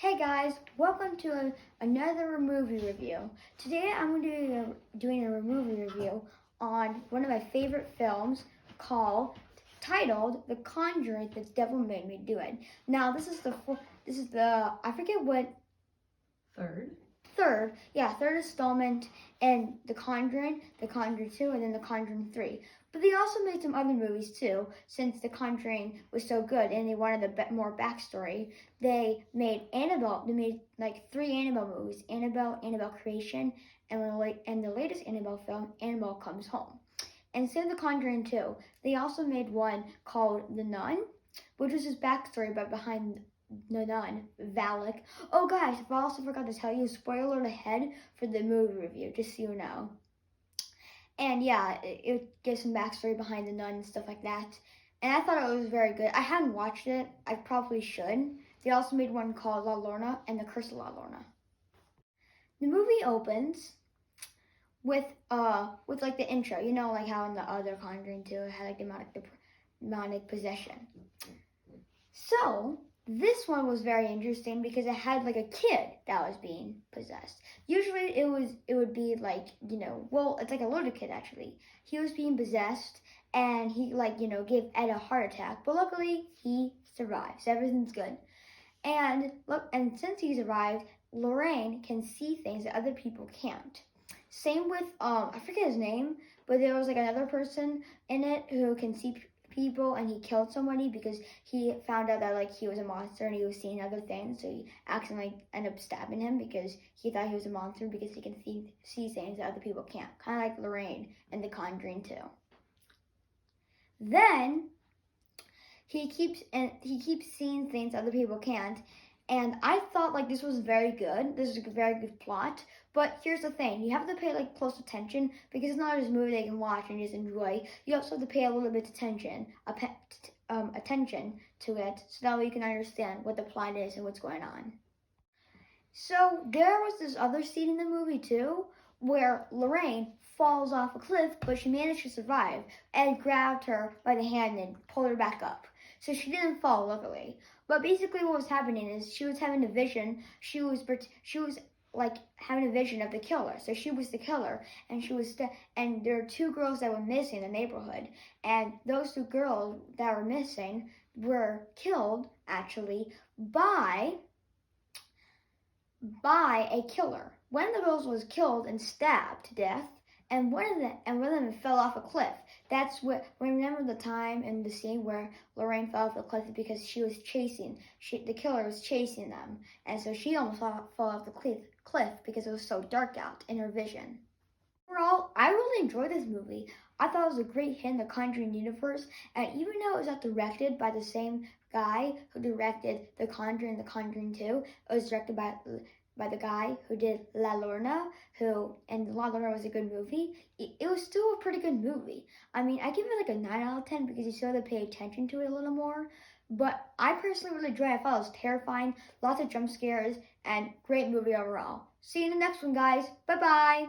Hey guys, welcome to another movie review. Today I'm going to be doing a movie review on one of my favorite films titled The Conjuring, The Devil Made Me Do It. Now this is the I forget what third installment in The Conjuring 2, and then The Conjuring 3. But they also made some other movies too, since The Conjuring was so good and they wanted more backstory. They made Annabelle. They made like 3 Annabelle movies: Annabelle Creation, and the latest Annabelle film, Annabelle Comes Home. And same The Conjuring 2. They also made one called The Nun, which was his backstory, but behind the nun, Valak. Oh guys, I also forgot to tell you, spoiler ahead for the movie review, just so you know. And yeah, it gives some backstory behind the nun and stuff like that. And I thought it was very good. I haven't watched it. I probably should. They also made one called La Lorna and The Curse of La Lorna. The movie opens with like the intro, you know, like how in the other Conjuring 2 it had like demonic possession. So this one was very interesting because it had like a kid that was being possessed. Usually it would be like, it's like a little kid actually. He was being possessed and he gave Ed a heart attack, but luckily he survived. So everything's good. And since he survived, Lorraine can see things that other people can't. Same with I forget his name, but there was like another person in it who can see people, and he killed somebody because he found out that like he was a monster and he was seeing other things, so he accidentally ended up stabbing him because he thought he was a monster because he can see things that other people can't, kind of like Lorraine in The Conjuring 2. Then he keeps seeing things other people can't, and I thought like this was very good. This is a very good plot. But here's the thing: you have to pay like close attention because it's not just a movie they can watch and just enjoy. You also have to pay a little bit attention to it, so that way you can understand what the plot is and what's going on. So there was this other scene in the movie too, where Lorraine falls off a cliff, but she managed to survive. Ed grabbed her by the hand and pulled her back up. So she didn't fall, luckily. But basically what was happening is she was having a vision. She was like having a vision of the killer. So she was the killer, and and there are 2 girls that were missing in the neighborhood. And those 2 girls that were missing were killed actually by a killer. One of the girls was killed and stabbed to death, and one of them fell off a cliff. That's what. Remember the time in the scene where Lorraine fell off the cliff because the killer was chasing them, and so she almost fell off the cliff because it was so dark out in her vision. Overall, I really enjoyed this movie. I thought it was a great hit in the Conjuring universe, and even though it was not directed by the same guy who directed The Conjuring 2, it was directed by the guy who did La Lorna, and La Lorna was a good movie. It was still a pretty good movie. I mean, I give it like a 9 out of 10 because you still have to pay attention to it a little more. But I personally really enjoyed it. I thought it was terrifying, lots of jump scares, and great movie overall. See you in the next one, guys. Bye-bye.